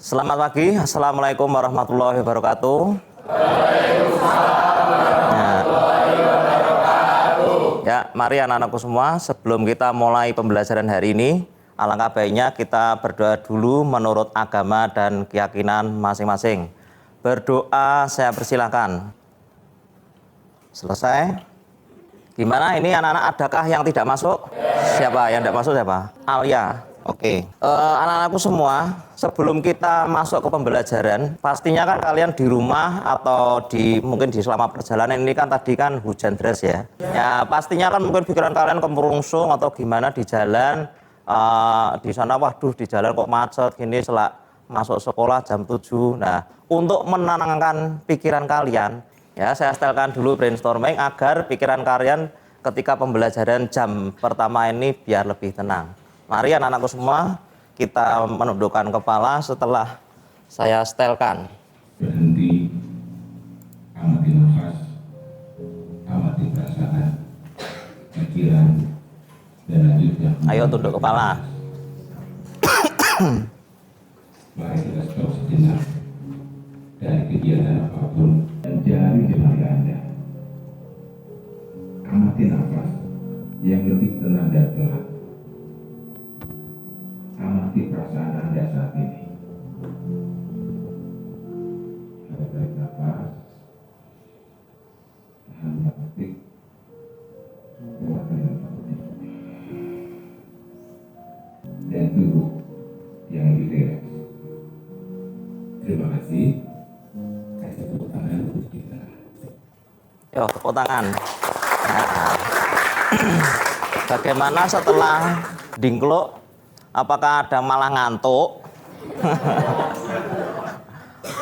Selamat pagi, Assalamualaikum warahmatullahi wabarakatuh. Ya, mari anak-anakku semua, sebelum kita mulai pembelajaran hari ini, alangkah baiknya kita berdoa dulu menurut agama dan keyakinan masing-masing. Berdoa, saya persilahkan. Selesai? Gimana ini anak-anak, adakah yang tidak masuk? Siapa yang tidak masuk siapa? Alia. Oke. Anak-anakku semua, sebelum kita masuk ke pembelajaran, pastinya kan kalian di rumah atau mungkin di selama perjalanan ini kan tadi kan hujan deras ya. Ya pastinya kan mungkin pikiran kalian kemerungsung atau gimana di jalan, di sana waduh di jalan kok macet gini selak masuk sekolah jam 7. Nah, untuk menenangkan pikiran kalian, ya saya setelkan dulu brainstorming agar pikiran kalian ketika pembelajaran jam pertama ini biar lebih tenang. Mari anak-anakku semua, kita menundukkan kepala setelah saya setelkan. Berhenti, amati nafas, amati perasaan, pikiran, dan lanjutkan. Ayo tunduk kepala. Mari kita stop sejenak dari kegiatan apapun dan jari jemari Anda. Amati nafas yang lebih tenang dan pelan. Amati perasaan Anda saat ini. Ada tarik nafas, tahan nafas, keluarkan nafas, dan duduk yang lebih rileks. Terima kasih. Kasih tepuk tangan untuk kita. Yo, tepuk tangan. Nah, bagaimana setelah dingkluk? Apakah ada malah ngantuk?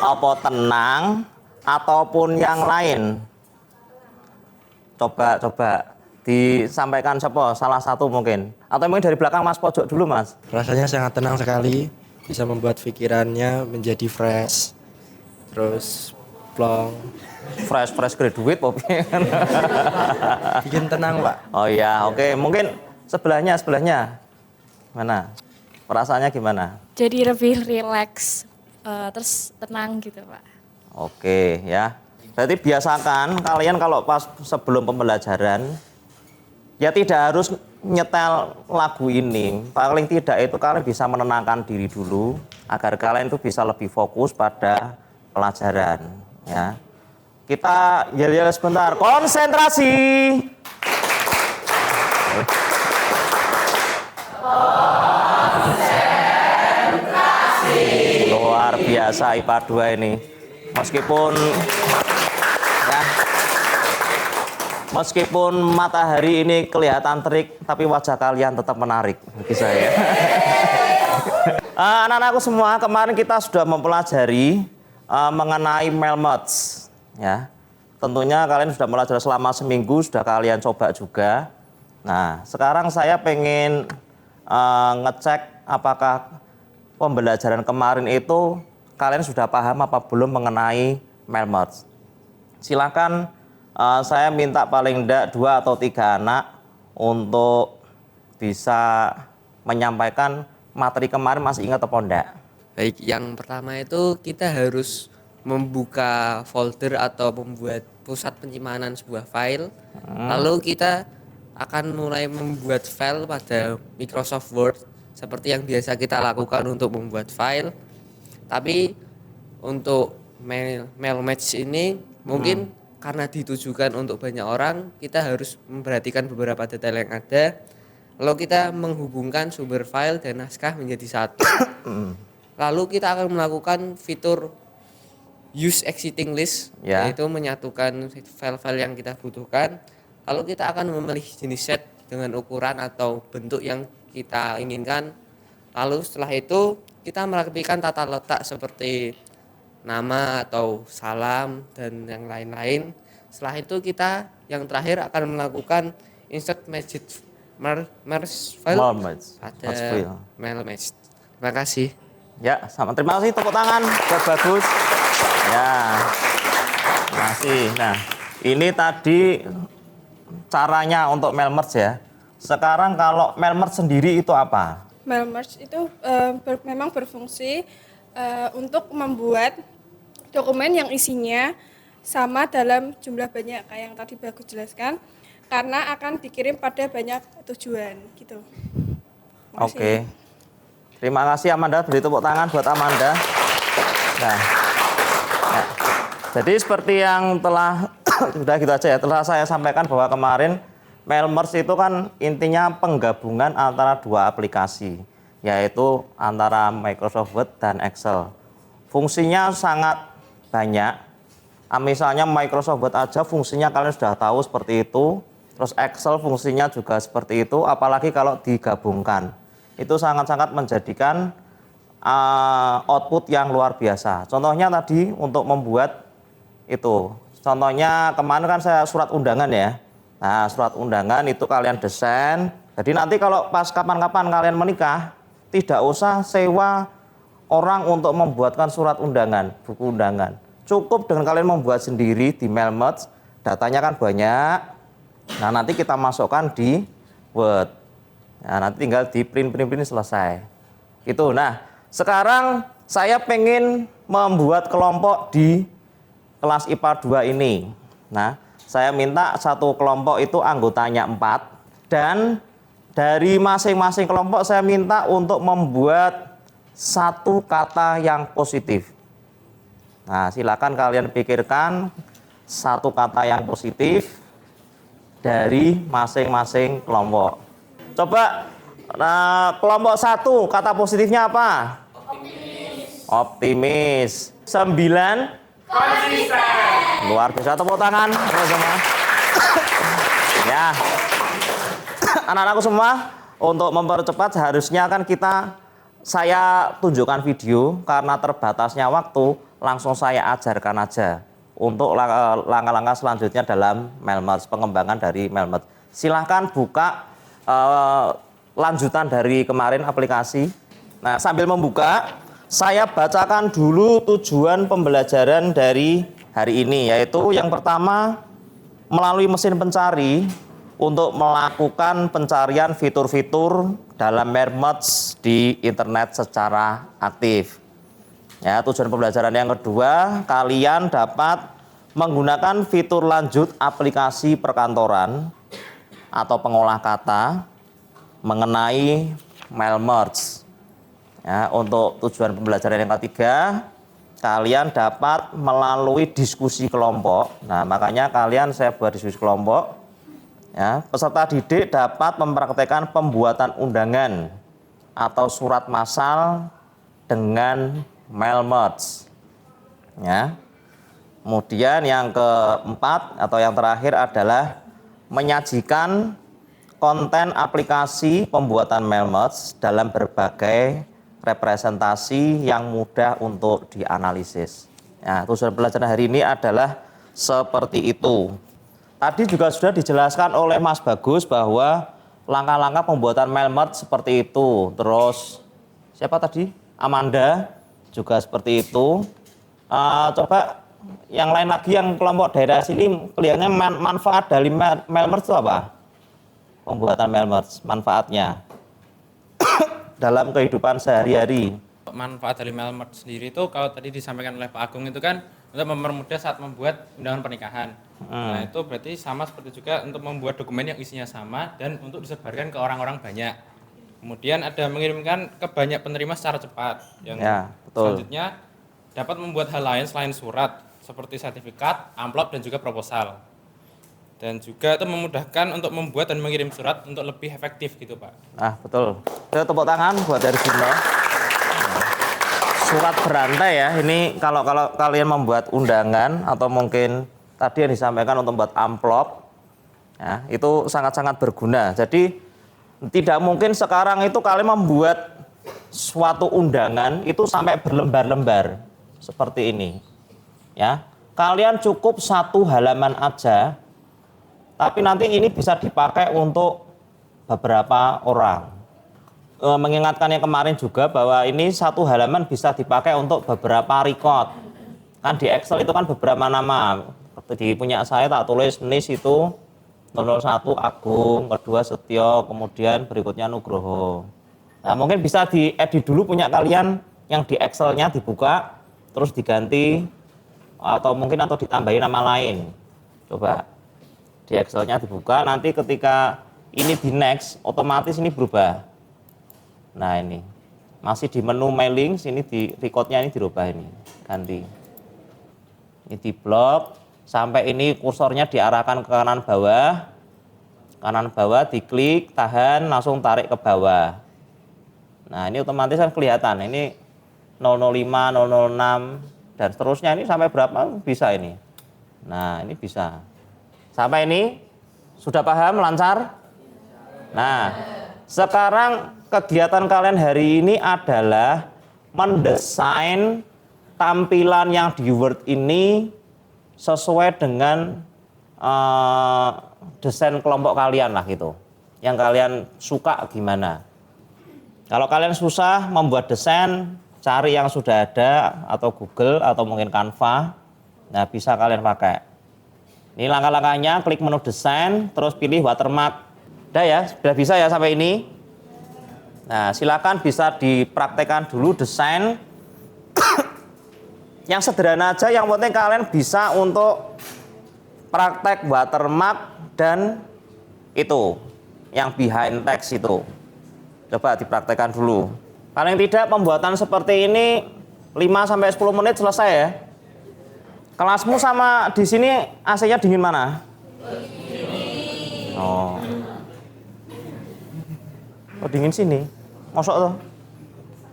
Apa tenang? Ataupun yang lain? Coba disampaikan siapa? Salah satu mungkin. Atau mungkin dari belakang Mas pojok dulu Mas. Rasanya sangat tenang sekali, bisa membuat pikirannya menjadi fresh, terus plong, Fresh graduate Popi. bikin tenang Pak. Oh iya, oke. Mungkin sebelahnya. Mana? Perasaannya gimana? Jadi lebih rileks, terus tenang gitu Pak. Oke ya. Berarti biasakan kalian kalau pas sebelum pembelajaran, ya tidak harus nyetel lagu ini. Paling tidak itu kalian bisa menenangkan diri dulu, agar kalian itu bisa lebih fokus pada pelajaran. Ya. Kita yel-yel sebentar, konsentrasi. Luar biasa IPA 2 ini. Meskipun matahari ini kelihatan terik, tapi wajah kalian tetap menarik bagi saya. Anak-anakku semua, kemarin kita sudah mempelajari mengenai Melmoth, ya. Tentunya kalian sudah belajar selama seminggu, sudah kalian coba juga. Nah, sekarang saya pengen ngecek apakah pembelajaran kemarin itu kalian sudah paham apa belum mengenai Melmoth. Silakan, saya minta paling tidak 2 atau 3 anak untuk bisa menyampaikan materi kemarin, masih ingat atau enggak? Baik, yang pertama itu kita harus membuka folder atau membuat pusat penyimpanan sebuah file. Lalu kita akan mulai membuat file pada Microsoft Word seperti yang biasa kita lakukan untuk membuat file. Tapi untuk Melmoth ini mungkin karena ditujukan untuk banyak orang, kita harus memperhatikan beberapa detail yang ada. Lalu kita menghubungkan sumber file dan naskah menjadi satu. Lalu kita akan melakukan fitur use exiting list, yaitu menyatukan file-file yang kita butuhkan. Lalu kita akan memilih jenis set dengan ukuran atau bentuk yang kita inginkan. Lalu setelah itu kita merapikan tata letak seperti nama atau salam dan yang lain-lain. Setelah itu kita yang terakhir akan melakukan insert message merge file pada Melmoth. Terima kasih. Ya, sama. Terima kasih, tepuk tangan, bagus. Ya, terima kasih. Nah, ini tadi caranya untuk Melmoth ya. Sekarang kalau Melmoth sendiri itu apa? Melmoth itu memang berfungsi untuk membuat dokumen yang isinya sama dalam jumlah banyak kayak yang tadi Bagus jelaskan, karena akan dikirim pada banyak tujuan gitu. Makasih. Oke. Terima kasih Amanda, beri tepuk tangan buat Amanda. Nah, ya. Jadi seperti yang telah sudah gitu aja ya, telah saya sampaikan bahwa kemarin Mailmerge itu kan intinya penggabungan antara dua aplikasi, yaitu antara Microsoft Word dan Excel. Fungsinya sangat banyak. Misalnya Microsoft Word aja fungsinya kalian sudah tahu seperti itu, terus Excel fungsinya juga seperti itu, apalagi kalau digabungkan. Itu sangat-sangat menjadikan output yang luar biasa. Contohnya tadi untuk membuat itu, contohnya kemarin kan saya surat undangan ya. Nah, surat undangan itu kalian desain. Jadi nanti kalau pas kapan-kapan kalian menikah, tidak usah sewa orang untuk membuatkan surat undangan, buku undangan. Cukup dengan kalian membuat sendiri di Mailmerge, datanya kan banyak. Nah, nanti kita masukkan di Word. Nah, nanti tinggal di print selesai. Itu. Nah, sekarang saya pengen membuat kelompok di kelas IPA 2 ini. Nah, saya minta satu kelompok itu anggotanya 4 dan dari masing-masing kelompok saya minta untuk membuat satu kata yang positif. Nah, silakan kalian pikirkan satu kata yang positif dari masing-masing kelompok. Coba kelompok 1 kata positifnya apa? Optimis. 9 konsisten. Luar biasa, tepuk tangan semua. Ya, anak-anakku semua, untuk mempercepat harusnya kan saya tunjukkan video, karena terbatasnya waktu langsung saya ajarkan aja untuk langkah-langkah selanjutnya dalam Mailmerge, pengembangan dari Mailmerge. Silahkan buka lanjutan dari kemarin aplikasi. Nah, sambil membuka, saya bacakan dulu tujuan pembelajaran dari hari ini, yaitu yang pertama, melalui mesin pencari untuk melakukan pencarian fitur-fitur dalam Mailmerge di internet secara aktif. Ya, tujuan pembelajaran yang kedua, kalian dapat menggunakan fitur lanjut aplikasi perkantoran atau pengolah kata mengenai Mailmerge. Ya, untuk tujuan pembelajaran yang ketiga, kalian dapat melalui diskusi kelompok. Nah, makanya saya buat diskusi kelompok. Ya, peserta didik dapat mempraktekkan pembuatan undangan atau surat massal dengan Mailmerge. Ya. Kemudian yang keempat atau yang terakhir adalah menyajikan konten aplikasi pembuatan Mailmerge dalam berbagai representasi yang mudah untuk dianalisis. Nah, tujuan pelajaran hari ini adalah seperti itu. Tadi juga sudah dijelaskan oleh Mas Bagus bahwa langkah-langkah pembuatan Mailmerge seperti itu. Terus siapa tadi? Amanda juga seperti itu. Coba yang lain lagi, yang kelompok daerah sini kelihatannya manfaat dari Mailmerge itu apa? Pembuatan Mailmerge, manfaatnya dalam kehidupan sehari-hari. Manfaat dari Mailmerge sendiri itu kalau tadi disampaikan oleh Pak Agung itu kan untuk mempermudah saat membuat undangan pernikahan. Nah, itu berarti sama seperti juga untuk membuat dokumen yang isinya sama dan untuk disebarkan ke orang-orang banyak. Kemudian ada mengirimkan ke banyak penerima secara cepat. Yang selanjutnya dapat membuat hal lain selain surat seperti sertifikat, amplop dan juga proposal. Dan juga itu memudahkan untuk membuat dan mengirim surat untuk lebih efektif gitu, Pak. Nah, betul. Kita tepuk tangan buat dari sini. Surat berantai ya, ini kalau kalian membuat undangan atau mungkin tadi yang disampaikan untuk membuat amplop, ya, itu sangat-sangat berguna. Jadi tidak mungkin sekarang itu kalian membuat suatu undangan itu sampai berlembar-lembar seperti ini. Ya, kalian cukup 1 halaman aja. Tapi nanti ini bisa dipakai untuk beberapa orang. Mengingatkan yang kemarin juga bahwa ini 1 halaman bisa dipakai untuk beberapa record. Kan di Excel itu kan beberapa nama. Di punya saya tak tulis NIS itu 01 Agung, kedua Setio, kemudian berikutnya Nugroho. Nah, mungkin bisa diedit dulu punya kalian yang di Excel-nya dibuka, terus diganti atau ditambahin nama lain. Coba di Excel-nya dibuka, nanti ketika ini di next, otomatis ini berubah. Nah ini masih di menu mailing, sini di recordnya ini dirubah ini, ganti. Ini di blok sampai ini kursornya diarahkan ke kanan bawah, diklik, tahan, langsung tarik ke bawah. Nah ini otomatis kan kelihatan, ini 005, 006 dan seterusnya, ini sampai berapa bisa ini. Nah ini bisa. Sampai ini sudah paham, lancar? Nah sekarang kegiatan kalian hari ini adalah mendesain tampilan yang di Word ini sesuai dengan desain kelompok kalian lah gitu. Yang kalian suka gimana. Kalau kalian susah membuat desain, cari yang sudah ada atau Google atau mungkin Canva. Nah, bisa kalian pakai. Ini langkah-langkahnya, klik menu desain, terus pilih watermark. Udah ya, sudah bisa ya sampai ini. Nah, silakan bisa dipraktekkan dulu desain. Yang sederhana aja, yang penting kalian bisa untuk praktek watermark dan itu yang behind text itu. Coba dipraktekkan dulu. Paling tidak pembuatan seperti ini 5-10 menit selesai ya. Kelasmu sama di sini AC-nya dingin mana? Oh. Oh dingin sini. Mosok tuh.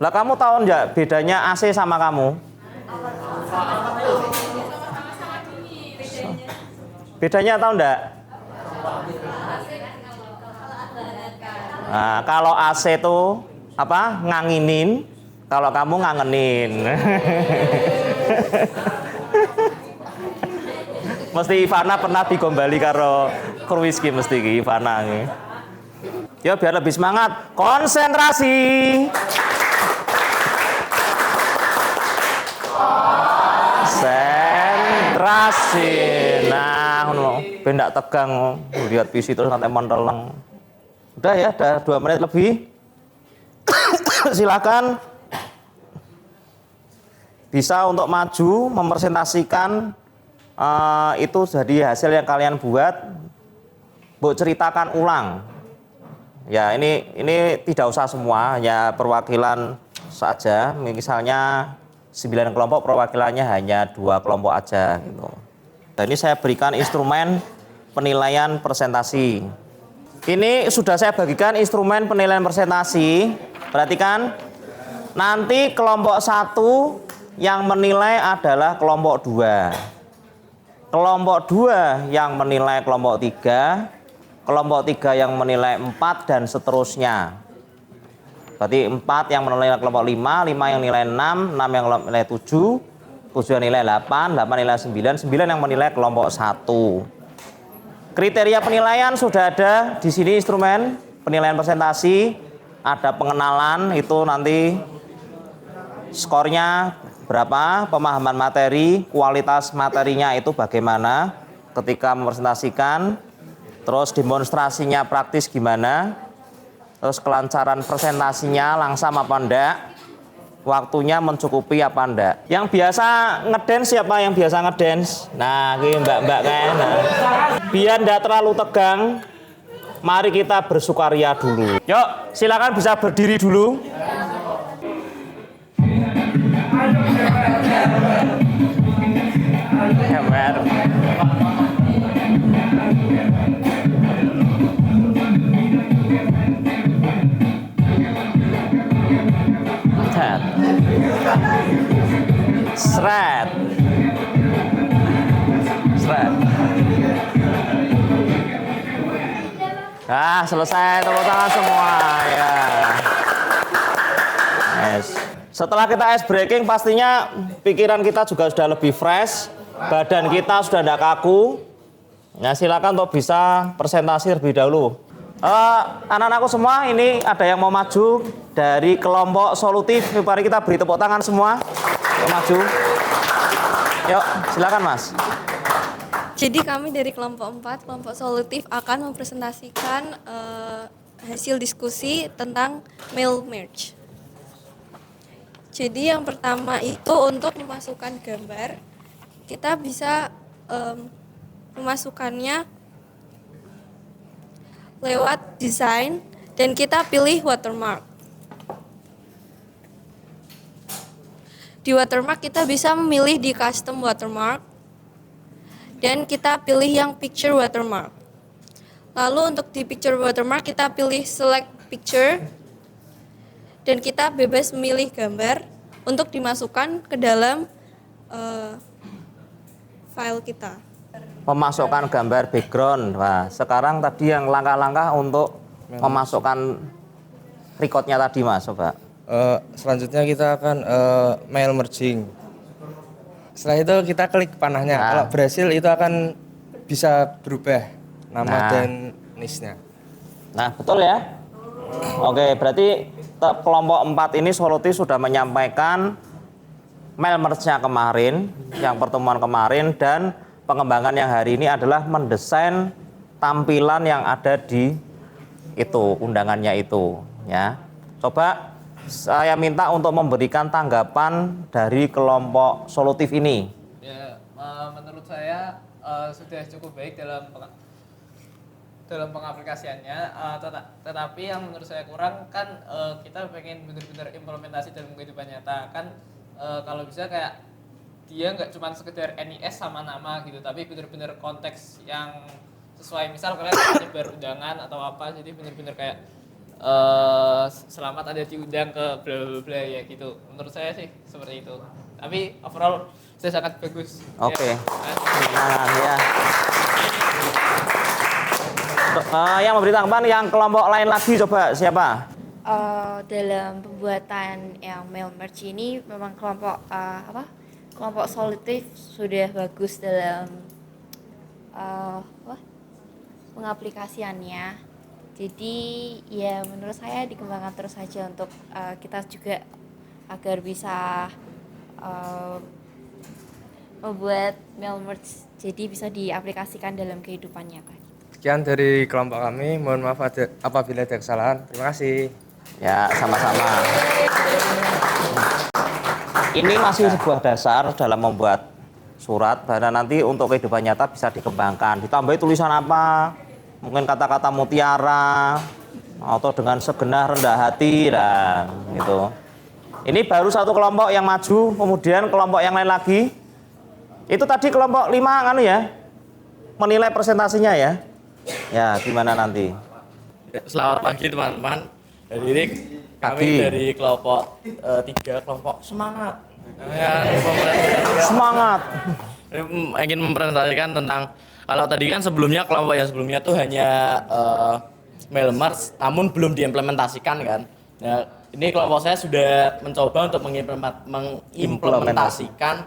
Lah kamu tahu enggak bedanya AC sama kamu? Bedanya tahu enggak? Nah, kalau AC itu apa? Nganginin, kalau kamu ngangenin. Mesti Ivana pernah digombali karo Kurwiski mesti Ivana iki. Ya biar lebih semangat, konsentrasi. Konsentrasi. Nah, ngono, ben ndak tegang lihat PC terus sampai menteleng. Udah ya, udah 2 menit lebih. Silakan bisa untuk maju mempresentasikan itu jadi hasil yang kalian buat. Bu ceritakan ulang. Ya ini tidak usah semua, hanya perwakilan saja. Misalnya 9 kelompok, perwakilannya hanya 2 kelompok aja gitu. Dan ini saya berikan instrumen penilaian presentasi. Ini sudah saya bagikan instrumen penilaian presentasi. Perhatikan, nanti kelompok 1 yang menilai adalah kelompok 2. Kelompok 2 yang menilai kelompok 3. Kelompok 3 yang menilai 4 dan seterusnya. Berarti 4 yang menilai kelompok 5, 5 yang nilai 6, 6 yang nilai 7, 7 yang nilai 8, 8 nilai 9, 9 yang menilai kelompok 1. Kriteria penilaian sudah ada di sini, instrumen penilaian presentasi, ada pengenalan, itu nanti skornya berapa, pemahaman materi, kualitas materinya itu bagaimana ketika mempresentasikan, terus demonstrasinya praktis gimana, terus kelancaran presentasinya langsam apa enggak, waktunya mencukupi apa enggak. Yang biasa ngedance siapa yang biasa ngedance? Nah, ini mbak-mbak kan. Nah, biar enggak terlalu tegang, mari kita bersukaria dulu. Yuk, silakan bisa berdiri dulu. Kamera. Seret. Seret. Nah, selesai, tepuk tangan semua ya. Yes. Setelah kita ice breaking, pastinya pikiran kita juga sudah lebih fresh, badan kita sudah tidak kaku. Nah, silakan untuk bisa presentasi terlebih dahulu. Anak-anakku semua, ini ada yang mau maju dari kelompok solutif. Mari kita beri tepuk tangan semua. Yuk maju. Yuk, silakan Mas. Jadi kami dari kelompok 4, kelompok solutif akan mempresentasikan hasil diskusi tentang mail merge. Jadi yang pertama itu untuk memasukkan gambar, kita bisa memasukkannya lewat desain dan kita pilih watermark. Di watermark kita bisa memilih di custom watermark dan kita pilih yang picture watermark. Lalu untuk di picture watermark kita pilih select picture dan kita bebas memilih gambar untuk dimasukkan ke dalam file kita. Memasukkan gambar background. Wah, sekarang tadi yang langkah-langkah untuk memasukkan recordnya tadi, Mas, coba. Selanjutnya kita akan mail merging. Setelah itu kita klik panahnya. Kalau berhasil itu akan bisa berubah nama dan niche-nya. Nah, betul ya? Oke, berarti kelompok 4 ini solutif sudah menyampaikan mail merge-nya kemarin, yang pertemuan kemarin, dan pengembangan yang hari ini adalah mendesain tampilan yang ada di itu, undangannya itu, ya. Coba saya minta untuk memberikan tanggapan dari kelompok solutif ini. Ya, menurut saya sudah cukup baik dalam pengaplikasiannya, tetapi yang menurut saya kurang kan kita pengen benar-benar implementasi dalam kehidupan nyata kan, kalau bisa kayak dia nggak cuma sekedar NIS sama nama gitu, tapi benar-benar konteks yang sesuai. Misal kalian nyebar undangan atau apa, jadi benar-benar kayak selamat ada diundang ke bla bla bla ya gitu. Menurut saya sih seperti itu. Tapi overall sudah sangat bagus. Oke. Ya. Nah, ya. Yang memberi tanggapan yang kelompok lain lagi, coba siapa? Dalam pembuatan yang mail merge ini memang kelompok solutif sudah bagus dalam pengaplikasiannya. Jadi ya menurut saya dikembangkan terus saja untuk kita juga agar bisa membuat mail merge jadi bisa diaplikasikan dalam kehidupan nyata. Sekian dari kelompok kami. Mohon maaf apabila ada kesalahan. Terima kasih. Ya, sama-sama. Ini masih sebuah dasar dalam membuat surat, karena nanti untuk kehidupan nyata bisa dikembangkan. Ditambahi tulisan apa? Mungkin kata-kata mutiara, atau dengan segenah rendah hati, dan gitu. Ini baru satu kelompok yang maju, kemudian kelompok yang lain lagi. Itu tadi kelompok 5 kan ya? Menilai presentasinya ya? Ya, gimana nanti? Selamat pagi teman-teman. Jadi ini kami dari kelompok 3, kelompok semangat. Semangat. Ingin mempresentasikan tentang, kalau tadi kan sebelumnya kelompok yang sebelumnya tuh hanya mail merge, namun belum diimplementasikan kan. Nah, ini kelompok saya sudah mencoba untuk mengimplementasikan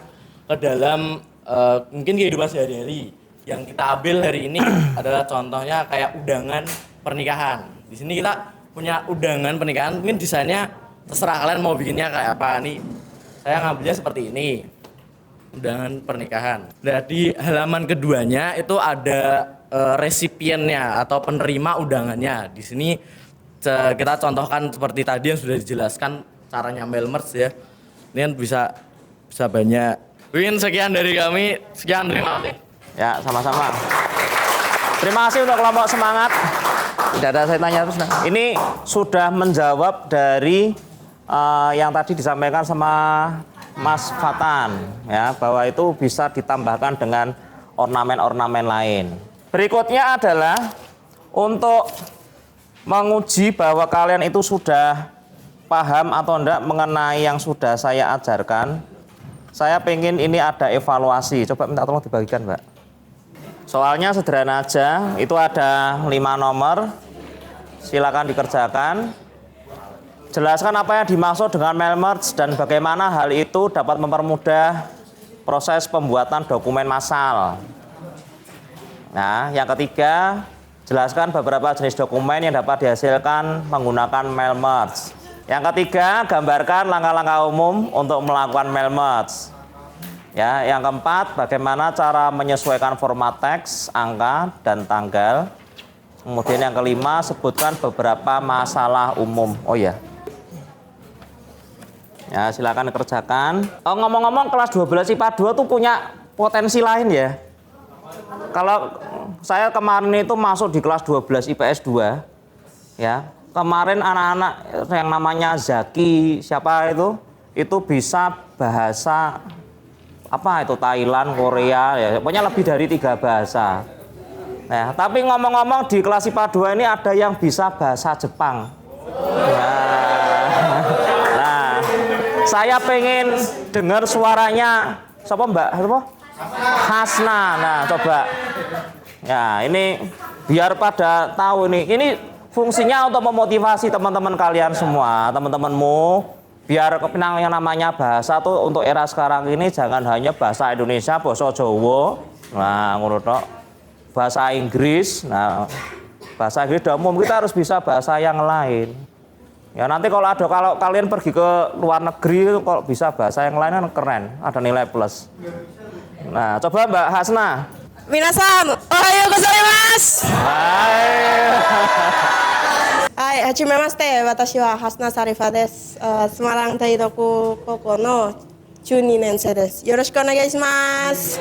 ke dalam mungkin kehidupan sehari-hari. Yang kita ambil hari ini adalah contohnya kayak undangan pernikahan. Di sini kita punya undangan pernikahan, mungkin desainnya terserah kalian mau bikinnya kayak apa. Nih saya ngambilnya seperti ini, undangan pernikahan. Nah, di halaman keduanya itu ada resipiennya atau penerima undangannya. Di sini kita contohkan seperti tadi yang sudah dijelaskan caranya mail merge ya. Ini kan bisa banyak. Mungkin sekian dari kami. Sekian, terima kasih. Ya, sama-sama. Terima kasih untuk kelompok semangat. Tidak ada saya tanya terus. Ini sudah menjawab dari yang tadi disampaikan sama Mas Fatan, ya, bahwa itu bisa ditambahkan dengan ornamen-ornamen lain. Berikutnya adalah untuk menguji bahwa kalian itu sudah paham atau enggak mengenai yang sudah saya ajarkan. Saya pengen ini ada evaluasi. Coba minta tolong dibagikan, Mbak. Soalnya sederhana aja, itu ada 5 nomor, silakan dikerjakan. Jelaskan apa yang dimaksud dengan mail merge dan bagaimana hal itu dapat mempermudah proses pembuatan dokumen massal. Nah, yang ketiga, jelaskan beberapa jenis dokumen yang dapat dihasilkan menggunakan mail merge. Yang ketiga, gambarkan langkah-langkah umum untuk melakukan mail merge. Ya, yang keempat, bagaimana cara menyesuaikan format teks, angka, dan tanggal. Kemudian yang kelima, sebutkan beberapa masalah umum. Oh ya, Ya, silakan dikerjakan. Oh, ngomong-ngomong kelas 12 IPA 2 tuh punya potensi lain ya. Kalau saya kemarin itu masuk di kelas 12 IPS 2 ya. Kemarin anak-anak yang namanya Zaki, siapa itu bisa bahasa apa itu Thailand, Korea ya. Pokoknya lebih dari 3 bahasa. Nah, tapi ngomong-ngomong di kelas IPA 2 ini ada yang bisa bahasa Jepang. Nah, saya pengen dengar suaranya siapa Mbak? Siapa? Hasna. Nah, coba. Ya, ini biar pada tahu nih. Ini fungsinya untuk memotivasi teman-teman kalian semua, teman-temanmu. Biar kepenang yang namanya bahasa tuh untuk era sekarang ini jangan hanya bahasa Indonesia, bahasa Jawa. Nah, ngono tok. Bahasa Inggris. Nah, bahasa Inggris udah umum, kita harus bisa bahasa yang lain. Ya nanti kalau kalian pergi ke luar negeri kalau bisa bahasa yang lain kan keren, ada nilai plus. Nah, coba Mbak Hasna. Minasan, ohayo gozaimasu. Hai, hajimemashite. Watashi wa Hasna Sarifa desu. Semarang Daidoku Koko no 12 nensei desu. Yoroshiku onegai shimasu.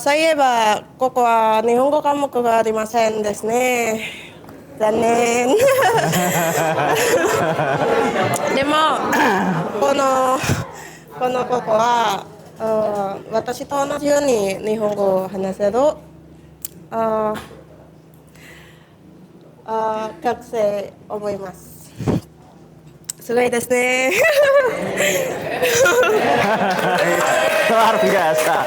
そういえばここは日本語科目がありませんですね。残念。でもこのここは私と同じように日本語を話せる学生思います。すごいですね。Luar biasa.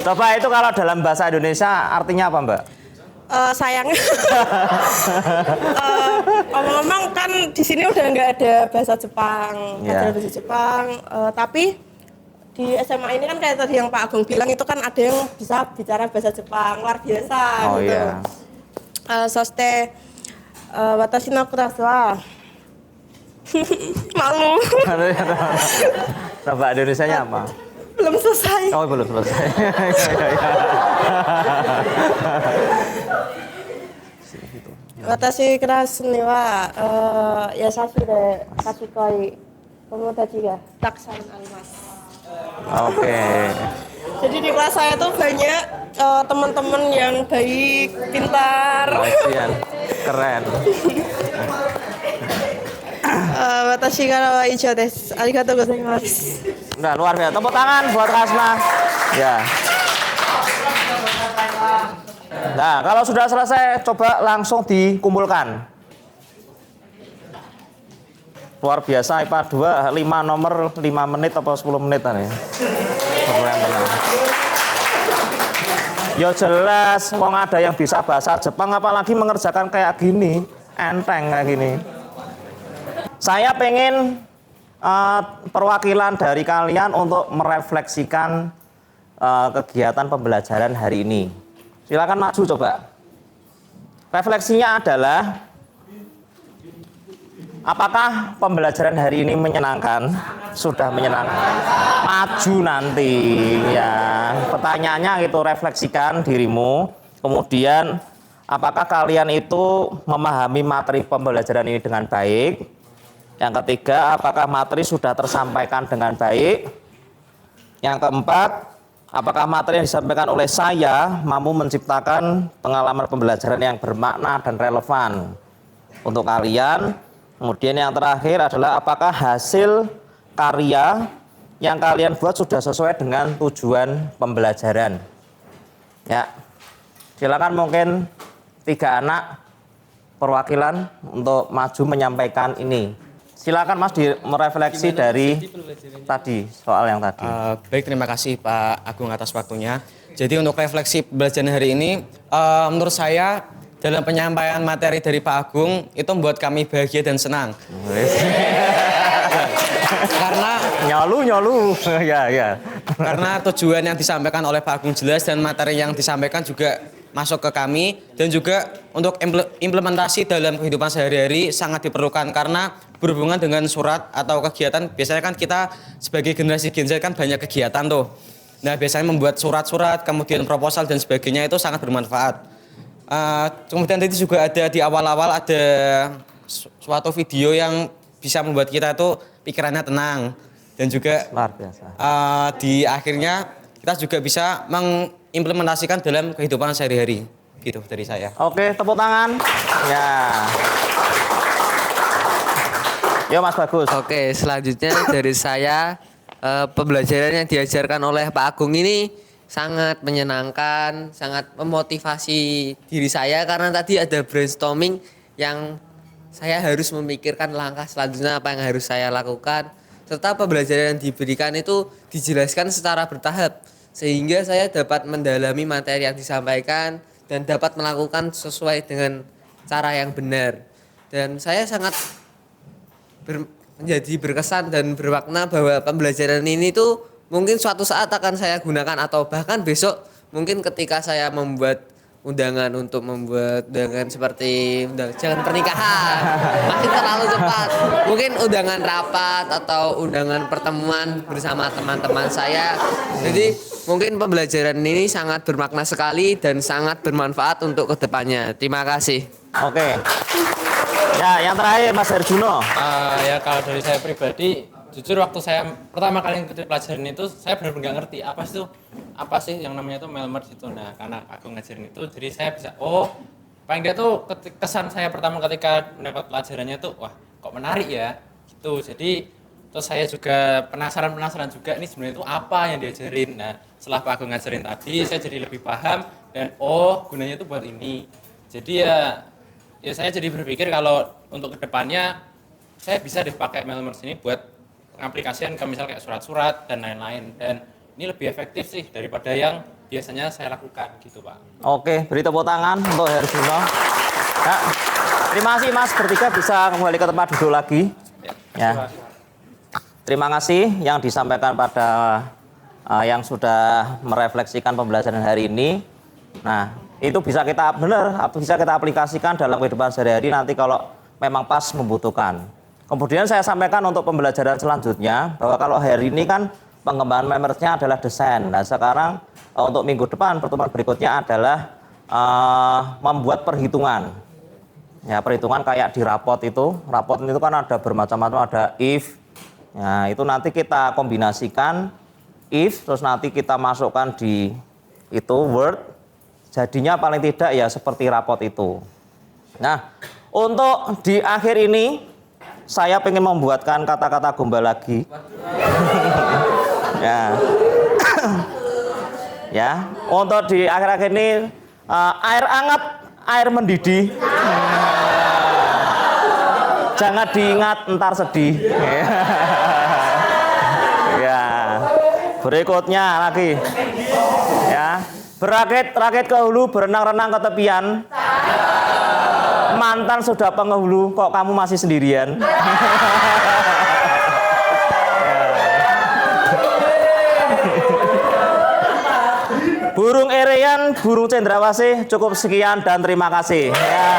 Coba itu kalau dalam bahasa Indonesia artinya apa Mbak? Sayang. Ngomong-ngomong kan di sini udah nggak ada bahasa Jepang, ada bahasa Jepang. Tapi di SMA ini kan kayak tadi yang Pak Agung bilang itu kan ada yang bisa bicara bahasa Jepang, luar biasa. Oh gitu. iya. Soste, watashi no kurasu wa malu. Coba Indonesianya apa? Belum selesai. Oh, belum selesai. Watashi kelas ni wa yasashi de kashikoi tomodachi ga takusan arimasu. Oke. Jadi di kelas saya tuh banyak teman-teman yang baik, pintar. Keren. Watashi kara wa ichou desu. Arigatou gozaimasu. Nah, luar biasa. Tepuk tangan buat Hasna. Ya. Nah, kalau sudah selesai, coba langsung dikumpulkan. Luar biasa IPA 2, 5 nomor 5 menit atau 10 menit ya. Ya jelas, wong ada yang bisa bahasa Jepang, apalagi mengerjakan kayak gini, enteng kayak gini. Saya pengen perwakilan dari kalian untuk merefleksikan kegiatan pembelajaran hari ini. Silakan maju coba. Refleksinya adalah apakah pembelajaran hari ini menyenangkan? Sudah menyenangkan. Maju nanti ya. Pertanyaannya gitu, refleksikan dirimu. Kemudian apakah kalian itu memahami materi pembelajaran ini dengan baik? Yang ketiga, apakah materi sudah tersampaikan dengan baik? Yang keempat, apakah materi yang disampaikan oleh saya mampu menciptakan pengalaman pembelajaran yang bermakna dan relevan untuk kalian? Kemudian yang terakhir adalah apakah hasil karya yang kalian buat sudah sesuai dengan tujuan pembelajaran? Ya, silakan mungkin 3 anak perwakilan untuk maju menyampaikan ini. Silakan Mas merefleksi dari tadi, soal yang tadi. Baik, terima kasih Pak Agung atas waktunya. Jadi untuk refleksi pembelajaran hari ini, menurut saya dalam penyampaian materi dari Pak Agung itu membuat kami bahagia dan senang. Karena nyolu ya. Karena tujuan yang disampaikan oleh Pak Agung jelas dan materi yang disampaikan juga masuk ke kami, dan juga untuk implementasi dalam kehidupan sehari-hari sangat diperlukan karena berhubungan dengan surat atau kegiatan. Biasanya kan kita sebagai generasi Gen Z kan banyak kegiatan tuh. Nah, biasanya membuat surat-surat, kemudian proposal dan sebagainya itu sangat bermanfaat. Kemudian tadi juga ada di awal-awal ada suatu video yang bisa membuat kita itu pikirannya tenang dan juga Luar biasa. di akhirnya kita juga bisa mengimplementasikan dalam kehidupan sehari-hari. Gitu dari saya. Oke, tepuk tangan. Ya. Yo Mas Bagus. Oke, selanjutnya dari saya pembelajaran yang diajarkan oleh Pak Agung ini sangat menyenangkan, sangat memotivasi diri saya karena tadi ada brainstorming yang saya harus memikirkan langkah selanjutnya apa yang harus saya lakukan serta pembelajaran yang diberikan itu dijelaskan secara bertahap sehingga saya dapat mendalami materi yang disampaikan dan dapat melakukan sesuai dengan cara yang benar. Dan saya sangat menjadi berkesan dan bermakna bahwa pembelajaran ini tuh mungkin suatu saat akan saya gunakan atau bahkan besok mungkin ketika saya membuat undangan untuk membuat undangan seperti jangan pernikahan masih terlalu cepat, mungkin undangan rapat atau undangan pertemuan bersama teman-teman saya. Jadi mungkin pembelajaran ini sangat bermakna sekali dan sangat bermanfaat untuk kedepannya. Terima kasih. Oke. Ya, yang terakhir Mas Herjuno. Ya kalau dari saya pribadi, jujur waktu saya pertama kali ngikutin pelajaran itu saya benar-benar nggak ngerti apa sih yang namanya itu Melmerge itu. Nah karena aku ngajarin itu jadi saya bisa paling dia tuh kesan saya pertama ketika mendapat pelajarannya tuh wah kok menarik ya gitu. Jadi terus saya juga penasaran juga ini sebenarnya itu apa yang diajarin. Nah setelah Pak Agung ngajarin tadi saya jadi lebih paham dan gunanya itu buat ini. Jadi ya saya jadi berpikir kalau untuk kedepannya saya bisa dipakai Melmerge ini buat aplikasian ke misal kayak surat-surat dan lain-lain, dan ini lebih efektif sih daripada yang biasanya saya lakukan gitu Pak. Oke, beri tepuk tangan untuk Herjuno. Ya. Terima kasih Mas, bertiga bisa kembali ke tempat duduk lagi. Ya. Terima kasih yang disampaikan pada yang sudah merefleksikan pembelajaran hari ini. Nah, itu bisa kita aplikasikan dalam kehidupan sehari-hari nanti kalau memang pas membutuhkan. Kemudian saya sampaikan untuk pembelajaran selanjutnya bahwa kalau hari ini kan pengembangan Melmerge-nya adalah desain. Nah sekarang untuk minggu depan pertemuan berikutnya adalah membuat perhitungan. Ya perhitungan kayak di rapot itu kan ada bermacam-macam, ada if. Nah itu nanti kita kombinasikan if terus nanti kita masukkan di itu Word. Jadinya paling tidak ya seperti rapot itu. Nah untuk di akhir ini saya pengen membuatkan kata-kata gombal lagi. Ya. Ya, untuk di akhir-akhir ini air hangat, air mendidih. Jangan diingat ntar sedih. Ya. Berikutnya lagi. Ya. Berakit-rakit ke hulu, berenang-renang ke tepian. Mantan sudah penghulu, kok kamu masih sendirian? Burung ereyan, burung cendrawasih, cukup sekian dan terima kasih. Ya.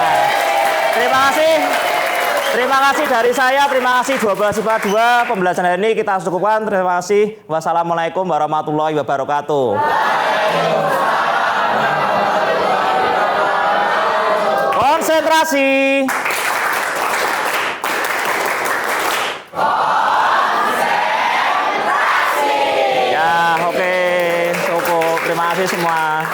Terima kasih dari saya, terima kasih 12 IPA 2. Pembelajaran hari ini kita cukupkan. Terima kasih. Wassalamualaikum warahmatullahi wabarakatuh. Konsentrasi. Ya, oke, cukup. Terima kasih semua.